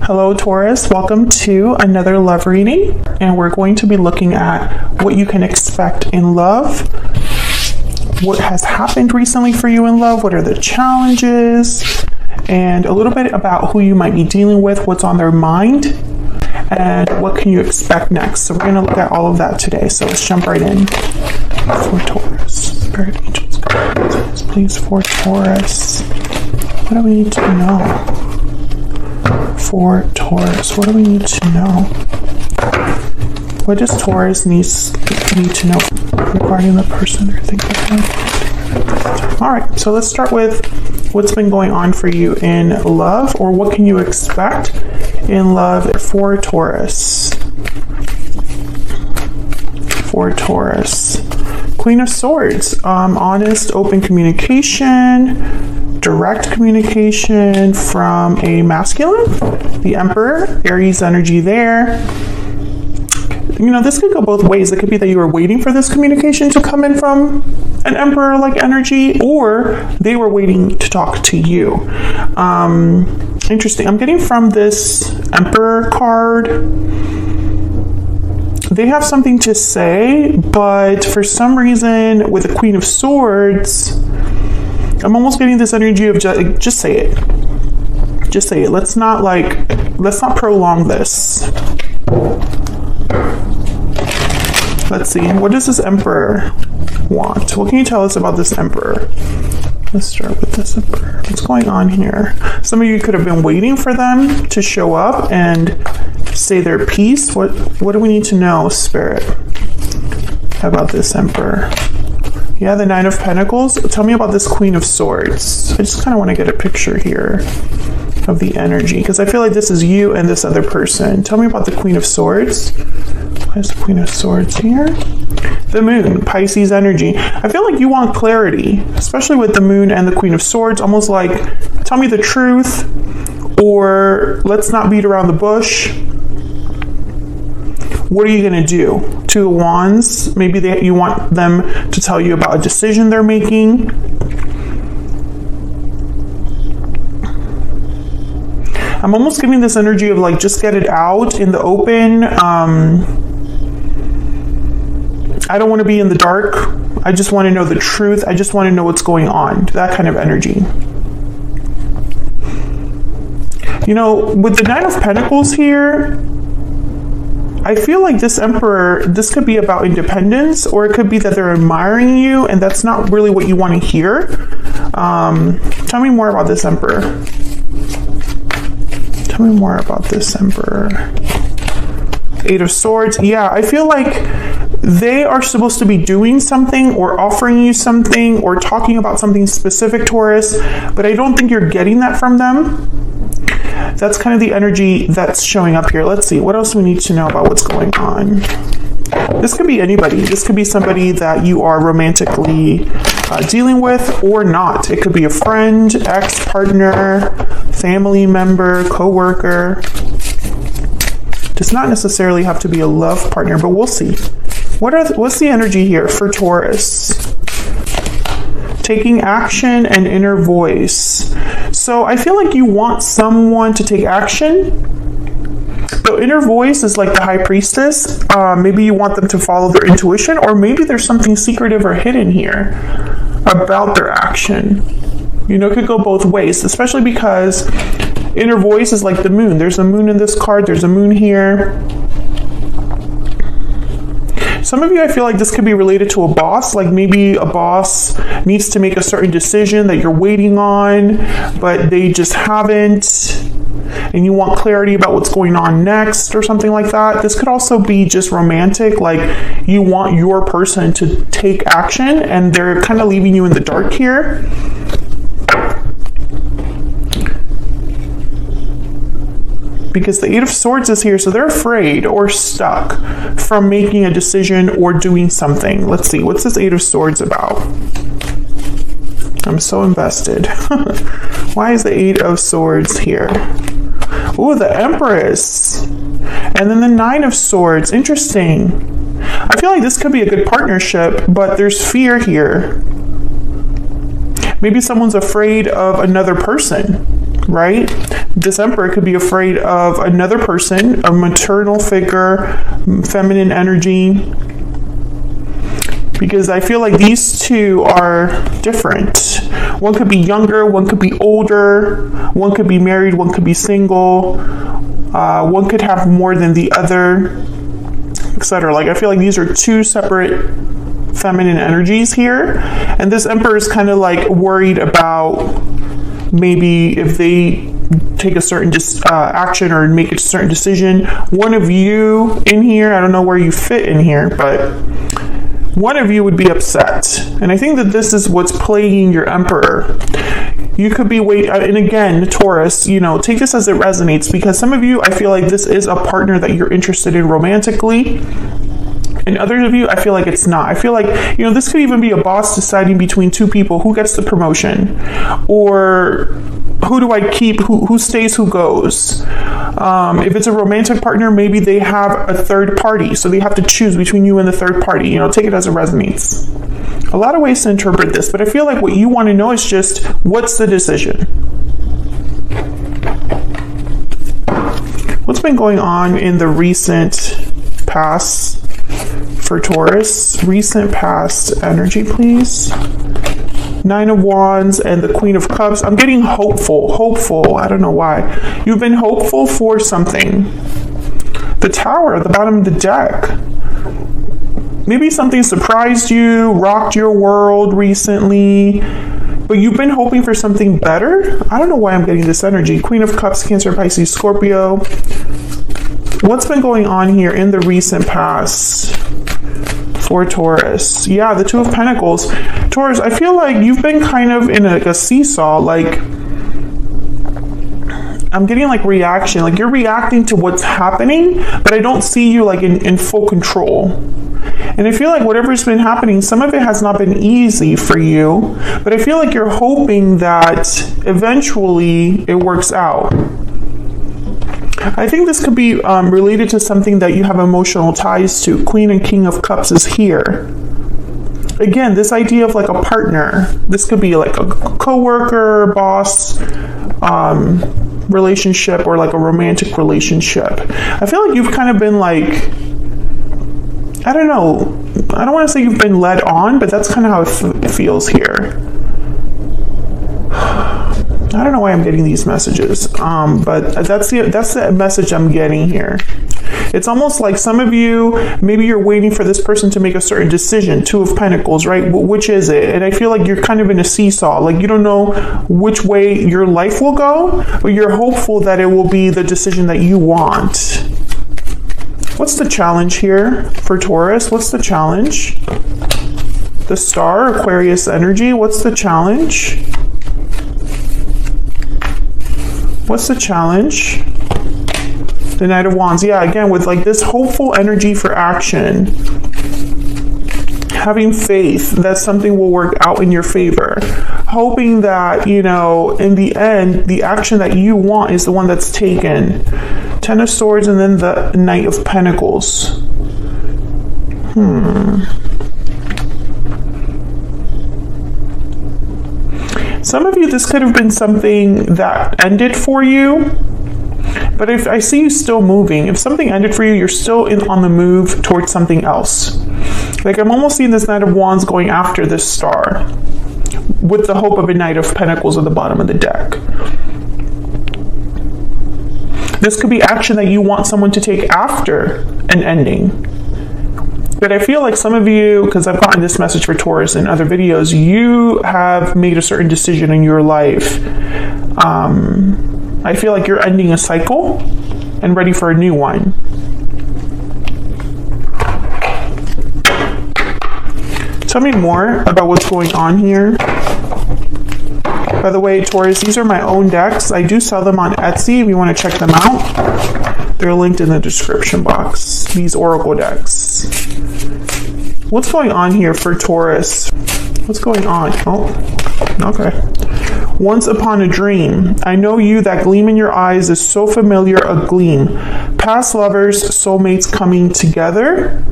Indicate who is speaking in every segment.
Speaker 1: Hello Taurus, welcome to another love reading, and we're going to be looking at what you can expect in love, what has happened recently for you in love, what are the challenges, and a little bit about who you might be dealing with, what's on their mind, and what can you expect next. So we're going to look at all of that today, so let's jump right in. For Taurus, Spirit Angels, guides, please, for Taurus, what do we need to know? For Taurus, what do we need to know? What does Taurus need to know regarding the person they're thinking of? All right, so let's start with what's been going on for you in love, or what can you expect in love for Taurus? For Taurus, Queen of Swords, honest, open communication, direct communication from a masculine, the Emperor, Aries energy there. You know, this could go both ways. It could be that you were waiting for this communication to come in from an Emperor-like energy, or they were waiting to talk to you. Interesting. I'm getting from this Emperor card, they have something to say, but for some reason with the Queen of Swords, I'm almost getting this energy of just say it. Just say it. Let's not prolong this. Let's see. What does this Emperor want? What can you tell us about this Emperor? Let's start with this Emperor. What's going on here? Some of you could have been waiting for them to show up and say their piece. What do we need to know, Spirit, about this Emperor? Yeah, the Nine of Pentacles. Tell me about this Queen of Swords. I just kind of want to get a picture here of the energy, because I feel like this is you and this other person. Tell me about the Queen of Swords. Why is the Queen of Swords here? The Moon, Pisces energy. I feel like you want clarity, especially with the Moon and the Queen of Swords, almost like, tell me the truth, or let's not beat around the bush. What are you going to do? Two of Wands, maybe you want them to tell you about a decision they're making. I'm almost getting this energy of like, just get it out in the open. I don't want to be in the dark. I just want to know the truth. I just want to know what's going on. That kind of energy. You know, with the Nine of Pentacles here, I feel like this Emperor, this could be about independence, or it could be that they're admiring you, and that's not really what you want to hear. Tell me more about this Emperor. Tell me more about this Emperor. Eight of Swords. Yeah, I feel like they are supposed to be doing something or offering you something or talking about something specific, Taurus, but I don't think you're getting that from them. That's kind of the energy that's showing up here. Let's see, what else do we need to know about what's going on? This could be anybody. This could be somebody that you are romantically dealing with or not. It could be a friend, ex-partner, family member, co-worker. Does not necessarily have to be a love partner, but we'll see. What's the energy here for Taurus? Taking action and inner voice. So I feel like you want someone to take action. The inner voice is like the High Priestess. Maybe you want them to follow their intuition, or maybe there's something secretive or hidden here about their action. You know, it could go both ways, especially because inner voice is like the Moon. There's a Moon in this card. There's a Moon here. Some of you, I feel like this could be related to a boss, like maybe a boss needs to make a certain decision that you're waiting on, but they just haven't, and you want clarity about what's going on next or something like that. This could also be just romantic, like you want your person to take action and they're kind of leaving you in the dark here. Because the Eight of Swords is here, so they're afraid or stuck from making a decision or doing something. Let's see, what's this Eight of Swords about? I'm so invested. Why is the Eight of Swords here? Ooh, the Empress. And then the Nine of Swords. Interesting. I feel like this could be a good partnership, but there's fear here. Maybe someone's afraid of another person. right? This Emperor could be afraid of another person, a maternal figure, feminine energy, because I feel like these two are different. One could be younger, one could be older, one could be married, one could be single, one could have more than the other, etc. Like, I feel like these are two separate feminine energies here, and this Emperor is kind of like worried about maybe if they take a certain action or make a certain decision. One of you in here, I don't know where you fit in here, but one of you would be upset. And I think that this is what's plaguing your Emperor. You could be and again, Taurus, you know, take this as it resonates, because some of you, I feel like this is a partner that you're interested in romantically. And others of you, I feel like it's not. I feel like, you know, this could even be a boss deciding between two people who gets the promotion, or who do I keep, who stays, who goes. If it's a romantic partner, maybe they have a third party, so they have to choose between you and the third party. You know, take it as it resonates. A lot of ways to interpret this, but I feel like what you want to know is just, what's the decision? What's been going on in the recent past for Taurus? Recent past energy, please. 9 of Wands and the Queen of Cups. I'm getting hopeful. I don't know why. You've been hopeful for something. The Tower at the bottom of the deck. Maybe something surprised you, rocked your world recently, but you've been hoping for something better? I don't know why I'm getting this energy. Queen of Cups, Cancer, Pisces, Scorpio. What's been going on here in the recent past for Taurus? Yeah, the Two of Pentacles. Taurus, I feel like you've been kind of in a seesaw. Like, I'm getting like reaction. Like, you're reacting to what's happening, but I don't see you like in full control. And I feel like whatever's been happening, some of it has not been easy for you, but I feel like you're hoping that eventually it works out. I think this could be related to something that you have emotional ties to. Queen and King of Cups is here. Again, this idea of like a partner. This could be like a co-worker, boss, relationship, or like a romantic relationship. I feel like you've kind of been like, I don't know, I don't want to say you've been led on, but that's kind of how it feels here. I don't know why I'm getting these messages, but that's the message I'm getting here. It's almost like some of you, maybe you're waiting for this person to make a certain decision. Two of Pentacles, right? Which is it? And I feel like you're kind of in a seesaw. Like, you don't know which way your life will go, but you're hopeful that it will be the decision that you want. What's the challenge here for Taurus? What's the challenge? The Star, Aquarius energy. What's the challenge? What's the challenge? The Knight of Wands. Yeah, again, with like this hopeful energy for action. Having faith that something will work out in your favor. Hoping that, you know, in the end, the action that you want is the one that's taken. Ten of Swords and then the Knight of Pentacles. Some of you, this could have been something that ended for you, but if I see you still moving, if something ended for you, you're still on the move towards something else. Like, I'm almost seeing this Knight of Wands going after this Star with the hope of a Knight of Pentacles at the bottom of the deck. This could be action that you want someone to take after an ending. But I feel like some of you, because I've gotten this message for Taurus in other videos, you have made a certain decision in your life. I feel like you're ending a cycle and ready for a new one. Tell me more about what's going on here. By the way, Taurus, these are my own decks. I do sell them on Etsy if you want to check them out. They're linked in the description box. These Oracle decks. What's going on here for Taurus? What's going on? Oh, okay. Once upon a dream. I know you, that gleam in your eyes is so familiar, a gleam. Past lovers, soulmates coming together.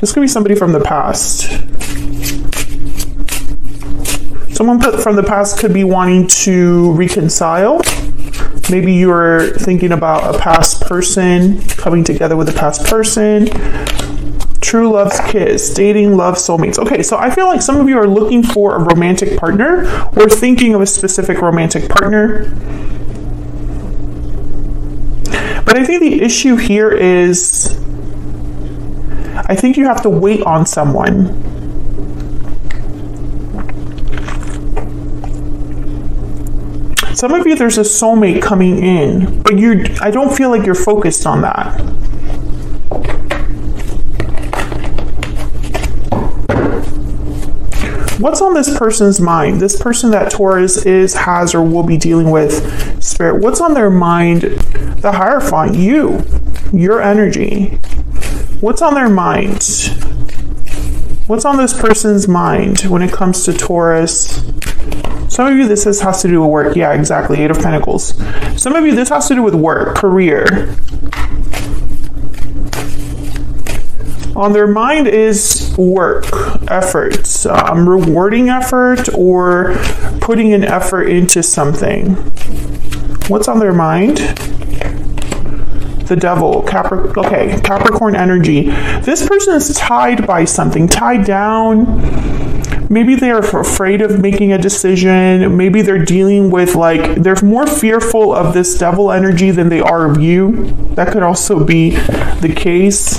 Speaker 1: This could be somebody from the past. Someone from the past could be wanting to reconcile. Maybe you're thinking about a past person, coming together with a past person. True love's kiss, dating, love, soulmates. Okay, so I feel like some of you are looking for a romantic partner or thinking of a specific romantic partner. But I think the issue here is, I think you have to wait on someone. Some of you, there's a soulmate coming in, but I don't feel like you're focused on that. What's on this person's mind? This person that Taurus has, or will be dealing with, Spirit, what's on their mind? The Hierophant, your energy. What's on their mind? What's on this person's mind when it comes to Taurus? Some of you, this has to do with work. Yeah, exactly. 8 of Pentacles. Some of you, this has to do with work, career. On their mind is work, efforts, rewarding effort, or putting an effort into something. What's on their mind? The Devil, Capricorn energy. This person is tied by something, tied down. Maybe they are afraid of making a decision. Maybe they're dealing with, they're more fearful of this Devil energy than they are of you. That could also be the case.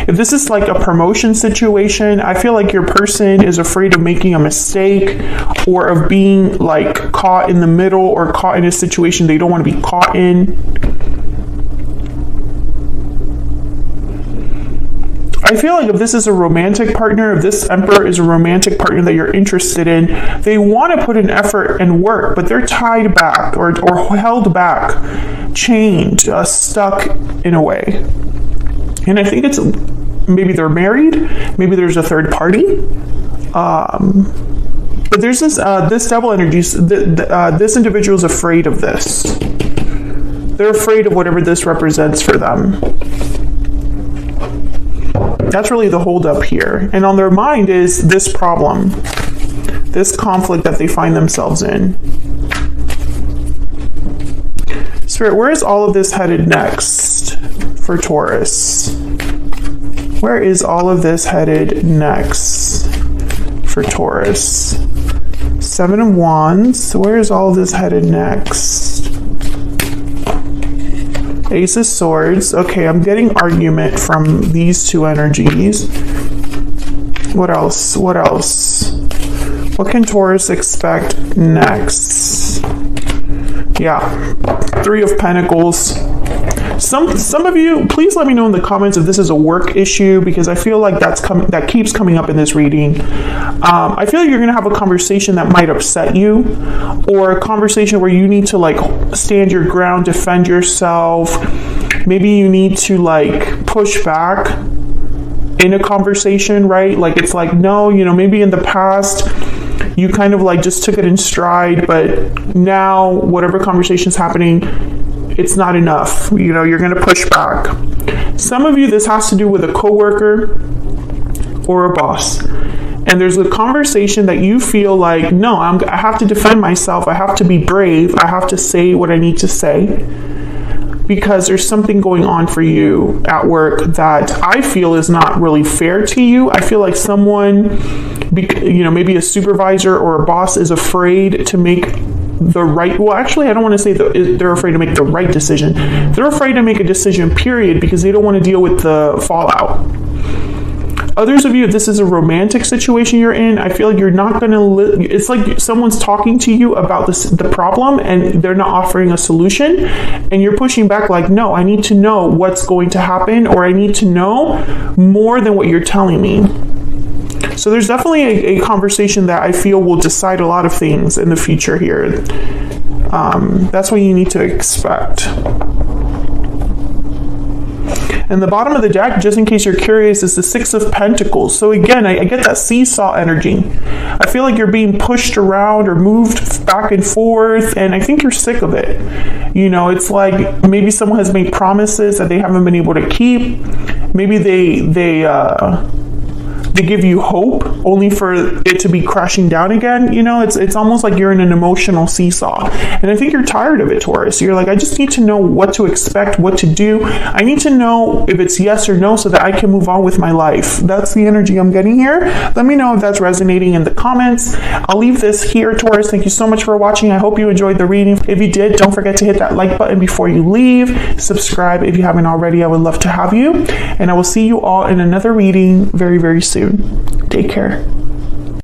Speaker 1: If this is like a promotion situation, I feel like your person is afraid of making a mistake or of being caught in the middle or caught in a situation they don't want to be caught in. I feel like if this is a romantic partner, if this Emperor is a romantic partner that you're interested in, they want to put an effort and work, but they're tied back or held back, chained, stuck in a way. And I think it's maybe they're married, maybe there's a third party. But there's this Devil energy, this individual is afraid of this. They're afraid of whatever this represents for them. That's really the holdup here. And on their mind is this problem, this conflict that they find themselves in. Spirit, where is all of this headed next for Taurus? Where is all of this headed next for Taurus? 7 of Wands. Where is all of this headed next? Ace of Swords. Okay, I'm getting argument from these two energies. What else? What else? What can Taurus expect next? Yeah, 3 of Pentacles. Some of you, please let me know in the comments if this is a work issue, because I feel like that keeps coming up in this reading. I feel like you're going to have a conversation that might upset you, or a conversation where you need to stand your ground, defend yourself. Maybe you need to push back in a conversation, right? It's no, maybe in the past you kind of just took it in stride, but now whatever conversation's happening, it's not enough. You're going to push back. Some of you, this has to do with a coworker or a boss. And there's a conversation that you feel no, I have to defend myself. I have to be brave. I have to say what I need to say, because there's something going on for you at work that I feel is not really fair to you. I feel like someone, maybe a supervisor or a boss is afraid to make the right, well, actually, I don't want to say they're afraid to make the right decision. They're afraid to make a decision, period, because they don't want to deal with the fallout. Others of you, if this is a romantic situation you're in, I feel like you're not going to, it's like someone's talking to you about the problem and they're not offering a solution, and you're pushing back no, I need to know what's going to happen, or I need to know more than what you're telling me. So there's definitely a conversation that I feel will decide a lot of things in the future here. That's what you need to expect. And the bottom of the deck, just in case you're curious, is the 6 of Pentacles. So again, I get that seesaw energy. I feel like you're being pushed around or moved back and forth, and I think you're sick of it. It's maybe someone has made promises that they haven't been able to keep. Maybe they they give you hope only for it to be crashing down again. You know, it's almost like you're in an emotional seesaw. And I think you're tired of it, Taurus. You're like, I just need to know what to expect, what to do. I need to know if it's yes or no so that I can move on with my life. That's the energy I'm getting here. Let me know if that's resonating in the comments. I'll leave this here, Taurus. Thank you so much for watching. I hope you enjoyed the reading. If you did, don't forget to hit that like button before you leave. Subscribe if you haven't already. I would love to have you. And I will see you all in another reading very, very soon. Take care.